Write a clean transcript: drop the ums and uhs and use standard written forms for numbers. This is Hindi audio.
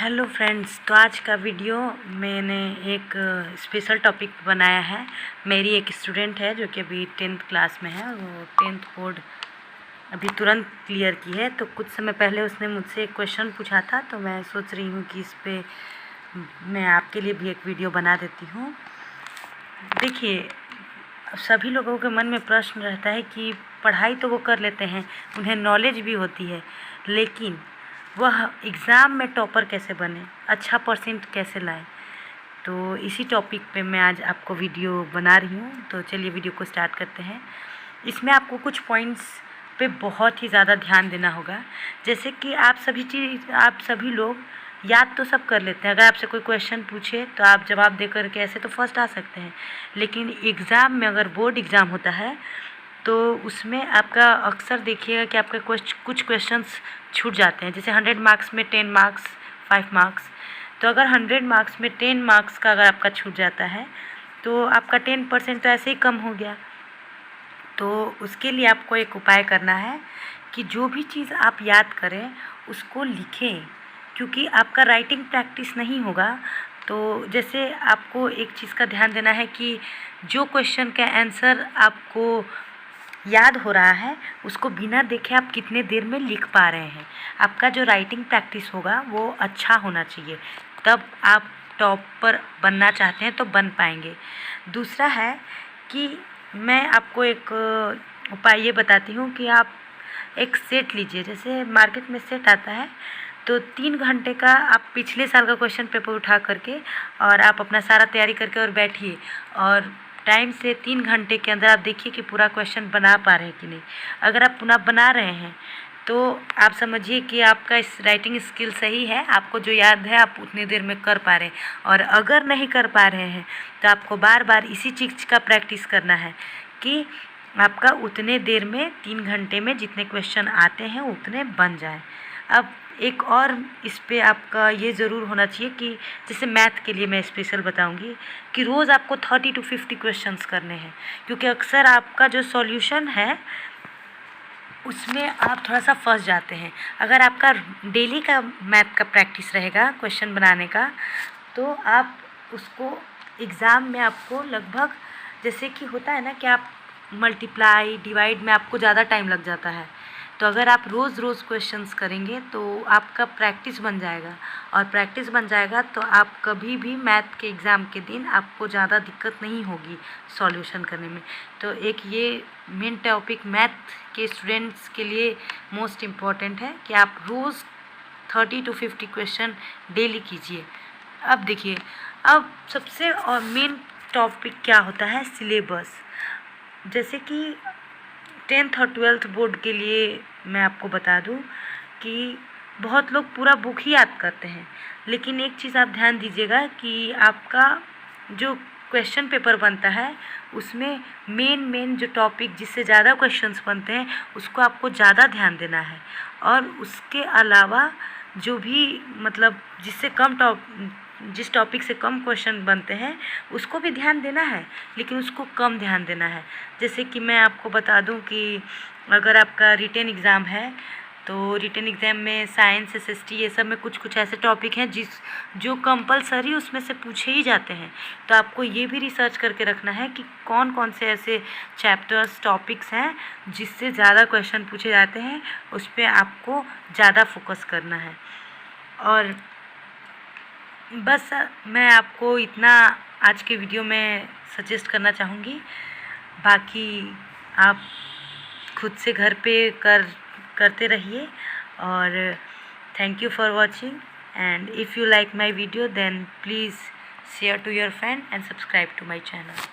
हेलो फ्रेंड्स, तो आज का वीडियो मैंने एक स्पेशल टॉपिक बनाया है। मेरी एक स्टूडेंट है जो कि अभी 10th क्लास में है और वो 10th बोर्ड अभी तुरंत क्लियर की है। तो कुछ समय पहले उसने मुझसे एक क्वेश्चन पूछा था, तो मैं सोच रही हूँ कि इस पे मैं आपके लिए भी एक वीडियो बना देती हूँ। देखिए, सभी लोगों के मन में प्रश्न रहता है कि पढ़ाई तो वो कर लेते हैं, उन्हें नॉलेज भी होती है, लेकिन वह एग्ज़ाम में टॉपर कैसे बने, अच्छा परसेंट कैसे लाए। तो इसी टॉपिक पे मैं आज आपको वीडियो बना रही हूँ। तो चलिए वीडियो को स्टार्ट करते हैं। इसमें आपको कुछ पॉइंट्स पे बहुत ही ज़्यादा ध्यान देना होगा। जैसे कि आप सभी लोग याद तो सब कर लेते हैं। अगर आपसे कोई क्वेश्चन पूछे तो आप जवाब दे कर के ऐसे तो फर्स्ट आ सकते हैं, लेकिन एग्ज़ाम में अगर बोर्ड एग्ज़ाम होता है तो उसमें आपका अक्सर देखिएगा कि आपके कुछ क्वेश्चंस छूट जाते हैं। जैसे 100 मार्क्स में 10 मार्क्स, 5 मार्क्स। तो अगर 100 मार्क्स में 10 मार्क्स का अगर आपका छूट जाता है तो आपका 10% तो ऐसे ही कम हो गया। तो उसके लिए आपको एक उपाय करना है कि जो भी चीज़ आप याद करें उसको लिखें, क्योंकि आपका राइटिंग प्रैक्टिस नहीं होगा। तो जैसे आपको एक चीज़ का ध्यान देना है कि जो क्वेश्चन का आंसर आपको याद हो रहा है उसको बिना देखे आप कितने देर में लिख पा रहे हैं। आपका जो राइटिंग प्रैक्टिस होगा वो अच्छा होना चाहिए, तब आप टॉपर बनना चाहते हैं तो बन पाएंगे। दूसरा है कि मैं आपको एक उपाय ये बताती हूँ कि आप एक सेट लीजिए। जैसे मार्केट में सेट आता है, तो 3 घंटे का आप पिछले साल का क्वेश्चन पेपर उठा करके और आप अपना सारा तैयारी करके और बैठिए, और टाइम से 3 घंटे के अंदर आप देखिए कि पूरा क्वेश्चन बना पा रहे हैं कि नहीं। अगर आप पुनः बना रहे हैं तो आप समझिए कि आपका इस राइटिंग स्किल सही है, आपको जो याद है आप उतनी देर में कर पा रहे हैं। और अगर नहीं कर पा रहे हैं तो आपको बार बार इसी चीज़ का प्रैक्टिस करना है कि आपका उतने देर में 3 घंटे में जितने क्वेश्चन आते हैं उतने बन जाए। अब एक और इस पे आपका ये ज़रूर होना चाहिए कि जैसे मैथ के लिए मैं स्पेशल बताऊंगी कि रोज़ आपको 30 to 50 क्वेश्चंस करने हैं, क्योंकि अक्सर आपका जो सॉल्यूशन है उसमें आप थोड़ा सा फंस जाते हैं। अगर आपका डेली का मैथ का प्रैक्टिस रहेगा क्वेश्चन बनाने का, तो आप उसको एग्ज़ाम में आपको लगभग, जैसे कि होता है ना कि आप मल्टीप्लाई डिवाइड में आपको ज़्यादा टाइम लग जाता है, तो अगर आप रोज़ रोज़ क्वेश्चंस करेंगे तो आपका प्रैक्टिस बन जाएगा, और प्रैक्टिस बन जाएगा तो आप कभी भी मैथ के एग्ज़ाम के दिन आपको ज़्यादा दिक्कत नहीं होगी सॉल्यूशन करने में। तो एक ये मेन टॉपिक मैथ के स्टूडेंट्स के लिए मोस्ट इम्पॉर्टेंट है कि आप रोज़ 30 to 50 क्वेश्चन डेली कीजिए। अब देखिए, अब सबसे और मेन टॉपिक क्या होता है, सिलेबस। जैसे कि 10th और 12th बोर्ड के लिए मैं आपको बता दूं कि बहुत लोग पूरा बुक ही याद करते हैं, लेकिन एक चीज़ आप ध्यान दीजिएगा कि आपका जो क्वेश्चन पेपर बनता है उसमें मेन जो टॉपिक जिससे ज़्यादा क्वेश्चंस बनते हैं उसको आपको ज़्यादा ध्यान देना है, और उसके अलावा जो भी मतलब जिस टॉपिक से कम क्वेश्चन बनते हैं उसको भी ध्यान देना है, लेकिन उसको कम ध्यान देना है। जैसे कि मैं आपको बता दूं कि अगर आपका रिटन एग्ज़ाम है तो रिटन एग्ज़ाम में साइंस, एसएसटी, ये सब में कुछ ऐसे टॉपिक हैं जो कंपलसरी उसमें से पूछे ही जाते हैं। तो आपको ये भी रिसर्च करके रखना है कि कौन कौन से ऐसे चैप्टर्स, टॉपिक्स हैं जिससे ज़्यादा क्वेश्चन पूछे जाते हैं, उस पर आपको ज़्यादा फोकस करना है। और बस मैं आपको इतना आज के वीडियो में सजेस्ट करना चाहूँगी। बाकी आप खुद से घर पे करते रहिए। और thank you for watching, and if you like my video then please share to your friend and subscribe to my channel.